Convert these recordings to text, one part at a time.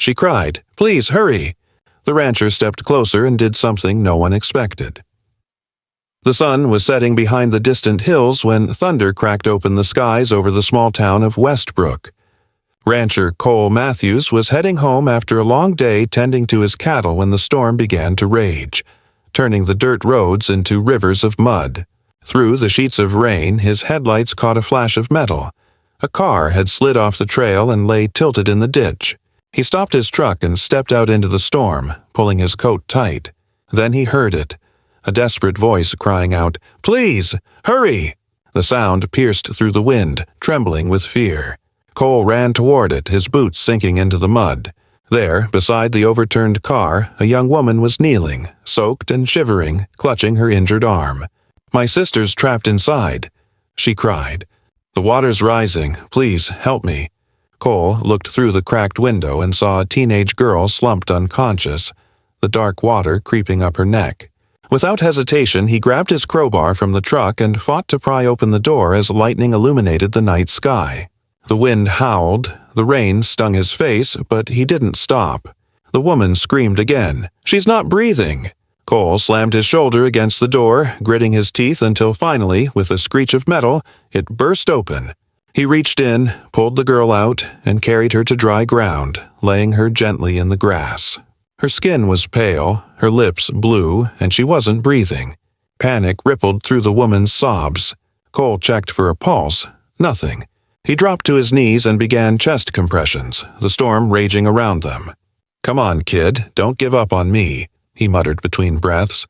she cried. "Please, hurry!" The rancher stepped closer and did something no one expected. The sun was setting behind the distant hills when thunder cracked open the skies over the small town of Westbrook. Rancher Cole Matthews was heading home after a long day tending to his cattle when the storm began to rage, turning the dirt roads into rivers of mud. Through the sheets of rain, his headlights caught a flash of metal. A car had slid off the trail and lay tilted in the ditch. He stopped his truck and stepped out into the storm, pulling his coat tight. Then he heard it. A desperate voice crying out, "Please, hurry!" The sound pierced through the wind, trembling with fear. Cole ran toward it, his boots sinking into the mud. There, beside the overturned car, a young woman was kneeling, soaked and shivering, clutching her injured arm. "My sister's trapped inside," she cried. "The water's rising. Please, help me." Cole looked through the cracked window and saw a teenage girl slumped unconscious, the dark water creeping up her neck. Without hesitation, he grabbed his crowbar from the truck and fought to pry open the door as lightning illuminated the night sky. The wind howled, the rain stung his face, but he didn't stop. The woman screamed again. "She's not breathing!" Cole slammed his shoulder against the door, gritting his teeth until finally, with a screech of metal, it burst open. He reached in, pulled the girl out, and carried her to dry ground, laying her gently in the grass. Her skin was pale, her lips blue, and she wasn't breathing. Panic rippled through the woman's sobs. Cole checked for a pulse. Nothing. He dropped to his knees and began chest compressions, the storm raging around them. "Come on, kid, don't give up on me," he muttered between breaths.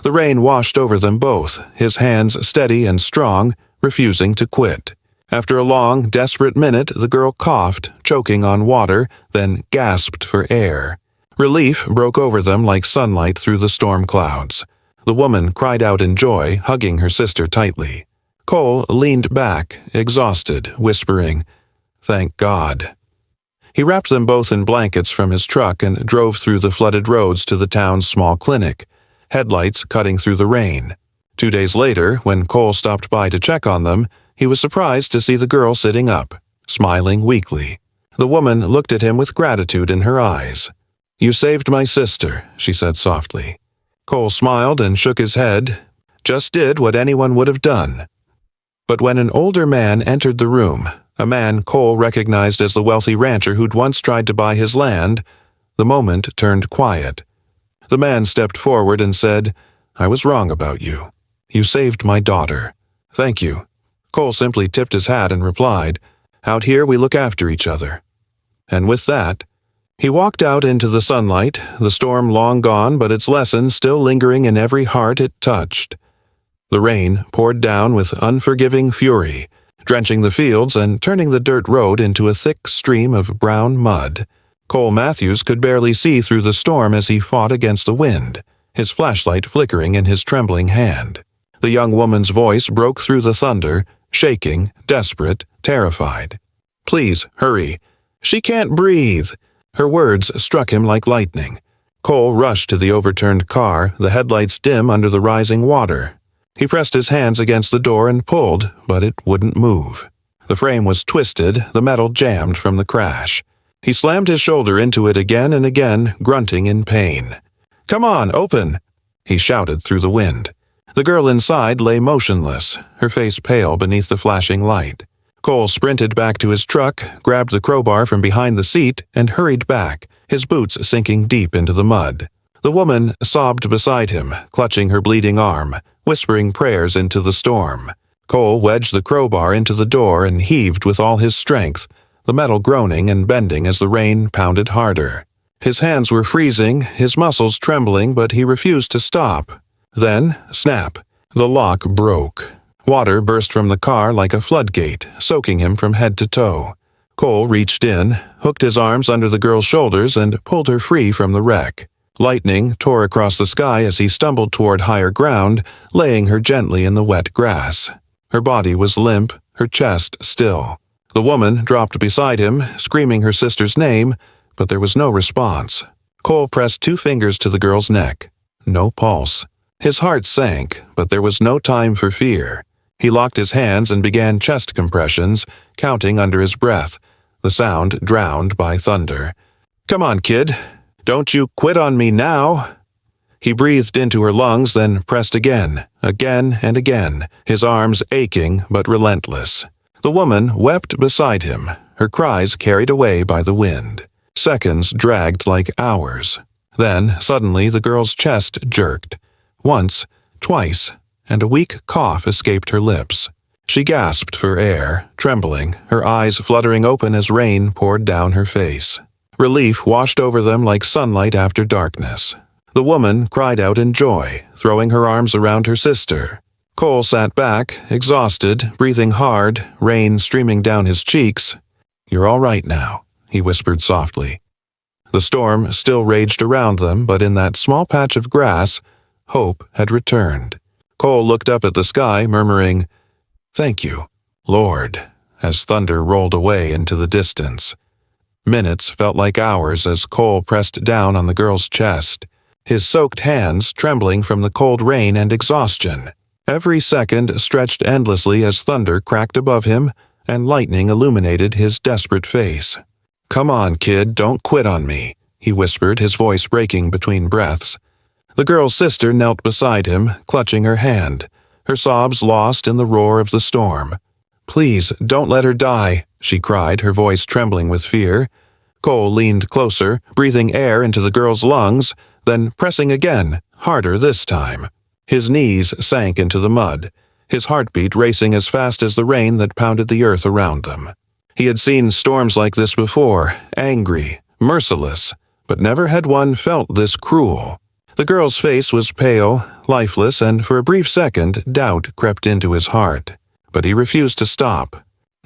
The rain washed over them both, his hands steady and strong, refusing to quit. After a long, desperate minute, the girl coughed, choking on water, then gasped for air. Relief broke over them like sunlight through the storm clouds. The woman cried out in joy, hugging her sister tightly. Cole leaned back, exhausted, whispering, "Thank God." He wrapped them both in blankets from his truck and drove through the flooded roads to the town's small clinic, headlights cutting through the rain. 2 days later, when Cole stopped by to check on them, he was surprised to see the girl sitting up, smiling weakly. The woman looked at him with gratitude in her eyes. "You saved my sister," she said softly. Cole smiled and shook his head. "Just did what anyone would have done." But when an older man entered the room, a man Cole recognized as the wealthy rancher who'd once tried to buy his land, the moment turned quiet. The man stepped forward and said, "I was wrong about you. You saved my daughter. Thank you." Cole simply tipped his hat and replied, "Out here we look after each other." And with that, he walked out into the sunlight, the storm long gone but its lesson still lingering in every heart it touched. The rain poured down with unforgiving fury, drenching the fields and turning the dirt road into a thick stream of brown mud. Cole Matthews could barely see through the storm as he fought against the wind, his flashlight flickering in his trembling hand. The young woman's voice broke through the thunder, shaking, desperate, terrified. "Please, hurry. She can't breathe." Her words struck him like lightning. Cole rushed to the overturned car, the headlights dim under the rising water. He pressed his hands against the door and pulled, but it wouldn't move. The frame was twisted, the metal jammed from the crash. He slammed his shoulder into it again and again, grunting in pain. "Come on, open!" he shouted through the wind. The girl inside lay motionless, her face pale beneath the flashing light. Cole sprinted back to his truck, grabbed the crowbar from behind the seat, and hurried back, his boots sinking deep into the mud. The woman sobbed beside him, clutching her bleeding arm, whispering prayers into the storm. Cole wedged the crowbar into the door and heaved with all his strength, the metal groaning and bending as the rain pounded harder. His hands were freezing, his muscles trembling, but he refused to stop. Then, snap, the lock broke. Water burst from the car like a floodgate, soaking him from head to toe. Cole reached in, hooked his arms under the girl's shoulders, and pulled her free from the wreck. Lightning tore across the sky as he stumbled toward higher ground, laying her gently in the wet grass. Her body was limp, her chest still. The woman dropped beside him, screaming her sister's name, but there was no response. Cole pressed 2 fingers to the girl's neck. No pulse. His heart sank, but there was no time for fear. He locked his hands and began chest compressions, counting under his breath, the sound drowned by thunder. Come on, kid. Don't you quit on me now." He breathed into her lungs, then pressed again and again, his arms aching but relentless. The woman wept beside him, her cries carried away by the wind. Seconds dragged like hours. Then, suddenly, the girl's chest jerked. Once, twice, and a weak cough escaped her lips. She gasped for air, trembling, her eyes fluttering open as rain poured down her face. Relief washed over them like sunlight after darkness. The woman cried out in joy, throwing her arms around her sister. Cole sat back, exhausted, breathing hard, rain streaming down his cheeks. "You're all right now," he whispered softly. The storm still raged around them, but in that small patch of grass, hope had returned. Cole looked up at the sky, murmuring, "Thank you, Lord," as thunder rolled away into the distance. Minutes felt like hours as Cole pressed down on the girl's chest, his soaked hands trembling from the cold rain and exhaustion. Every second stretched endlessly as thunder cracked above him and lightning illuminated his desperate face. "Come on, kid, don't quit on me," he whispered, his voice breaking between breaths. The girl's sister knelt beside him, clutching her hand, her sobs lost in the roar of the storm. "Please, don't let her die," she cried, her voice trembling with fear. Cole leaned closer, breathing air into the girl's lungs, then pressing again, harder this time. His knees sank into the mud, his heartbeat racing as fast as the rain that pounded the earth around them. He had seen storms like this before, angry, merciless, but never had one felt this cruel. The girl's face was pale, lifeless, and for a brief second doubt crept into his heart. But he refused to stop.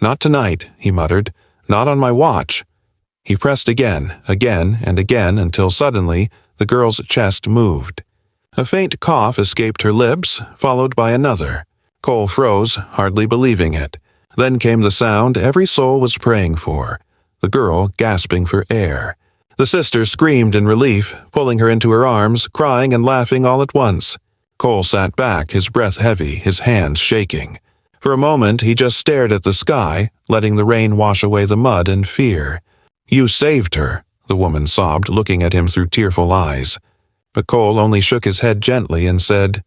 "Not tonight," he muttered. "Not on my watch." He pressed again and again until suddenly the girl's chest moved. A faint cough escaped her lips, followed by another. Cole froze, hardly believing it. Then came the sound every soul was praying for, the girl gasping for air. The sister screamed in relief, pulling her into her arms, crying and laughing all at once. Cole sat back, his breath heavy, his hands shaking. For a moment he just stared at the sky, letting the rain wash away the mud and fear. "You saved her," the woman sobbed, looking at him through tearful eyes. But Cole only shook his head gently and said,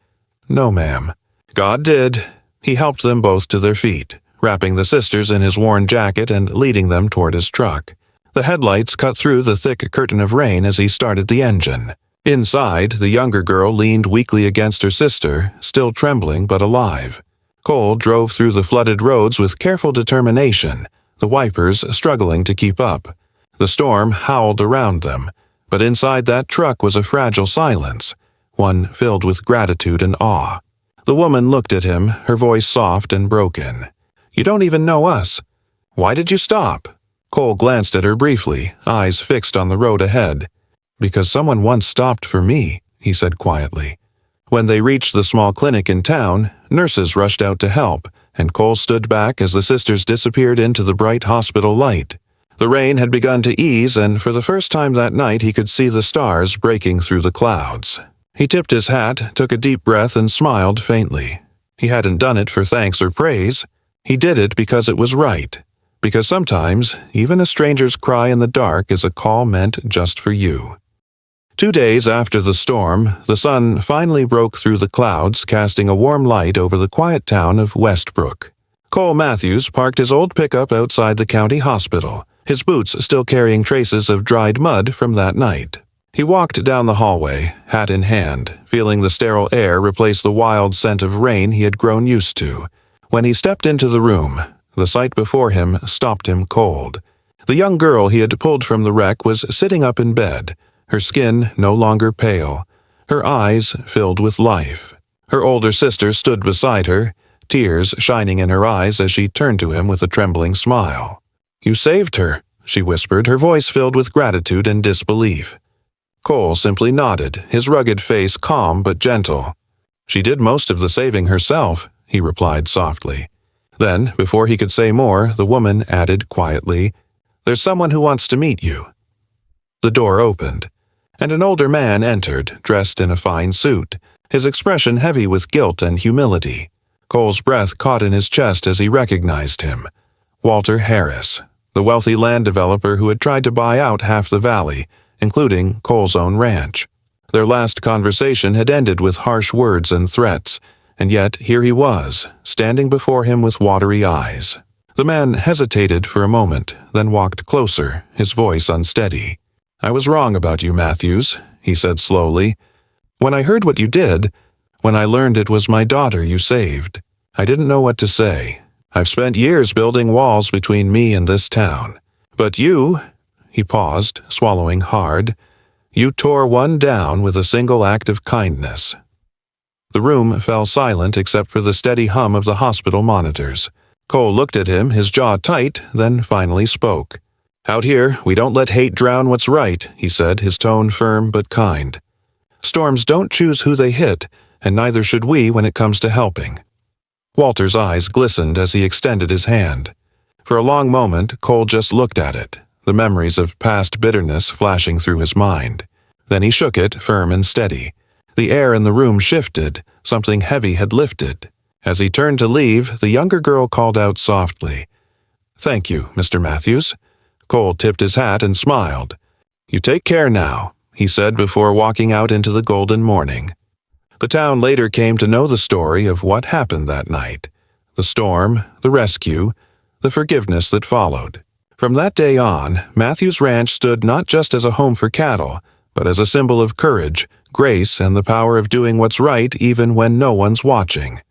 "No, ma'am." "God did." He helped them both to their feet, wrapping the sisters in his worn jacket and leading them toward his truck. The headlights cut through the thick curtain of rain as he started the engine. Inside, the younger girl leaned weakly against her sister, still trembling but alive. Cole drove through the flooded roads with careful determination, the wipers struggling to keep up. The storm howled around them, but inside that truck was a fragile silence, one filled with gratitude and awe. The woman looked at him, her voice soft and broken. "You don't even know us. Why did you stop?" Cole glanced at her briefly, eyes fixed on the road ahead. "Because someone once stopped for me," he said quietly. When they reached the small clinic in town, nurses rushed out to help, and Cole stood back as the sisters disappeared into the bright hospital light. The rain had begun to ease, and for the first time that night he could see the stars breaking through the clouds. He tipped his hat, took a deep breath, and smiled faintly. He hadn't done it for thanks or praise. He did it because it was right. Because sometimes, even a stranger's cry in the dark is a call meant just for you. 2 days after the storm, the sun finally broke through the clouds, casting a warm light over the quiet town of Westbrook. Cole Matthews parked his old pickup outside the county hospital, his boots still carrying traces of dried mud from that night. He walked down the hallway, hat in hand, feeling the sterile air replace the wild scent of rain he had grown used to. When he stepped into the room, the sight before him stopped him cold. The young girl he had pulled from the wreck was sitting up in bed, her skin no longer pale, her eyes filled with life. Her older sister stood beside her, tears shining in her eyes as she turned to him with a trembling smile. "You saved her," she whispered, her voice filled with gratitude and disbelief. Cole simply nodded, his rugged face calm but gentle. "She did most of the saving herself," he replied softly. Then, before he could say more, the woman added quietly, "There's someone who wants to meet you." The door opened, and an older man entered, dressed in a fine suit, his expression heavy with guilt and humility. Cole's breath caught in his chest as he recognized him. Walter Harris, the wealthy land developer who had tried to buy out half the valley, including Cole's own ranch. Their last conversation had ended with harsh words and threats, and yet here he was, standing before him with watery eyes. The man hesitated for a moment, then walked closer, his voice unsteady. "I was wrong about you, Matthews," he said slowly. "When I heard what you did, when I learned it was my daughter you saved, I didn't know what to say. I've spent years building walls between me and this town. But you," he paused, swallowing hard, "you tore one down with a single act of kindness." The room fell silent except for the steady hum of the hospital monitors. Cole looked at him, his jaw tight, then finally spoke. "Out here, we don't let hate drown what's right," he said, his tone firm but kind. "Storms don't choose who they hit, and neither should we when it comes to helping." Walter's eyes glistened as he extended his hand. For a long moment, Cole just looked at it, the memories of past bitterness flashing through his mind. Then he shook it, firm and steady. The air in the room shifted, something heavy had lifted. As he turned to leave, the younger girl called out softly, "Thank you, Mr. Matthews." Cole tipped his hat and smiled. "You take care now," he said before walking out into the golden morning. The town later came to know the story of what happened that night. The storm, the rescue, the forgiveness that followed. From that day on, Matthews Ranch stood not just as a home for cattle, but as a symbol of courage, grace, and the power of doing what's right even when no one's watching.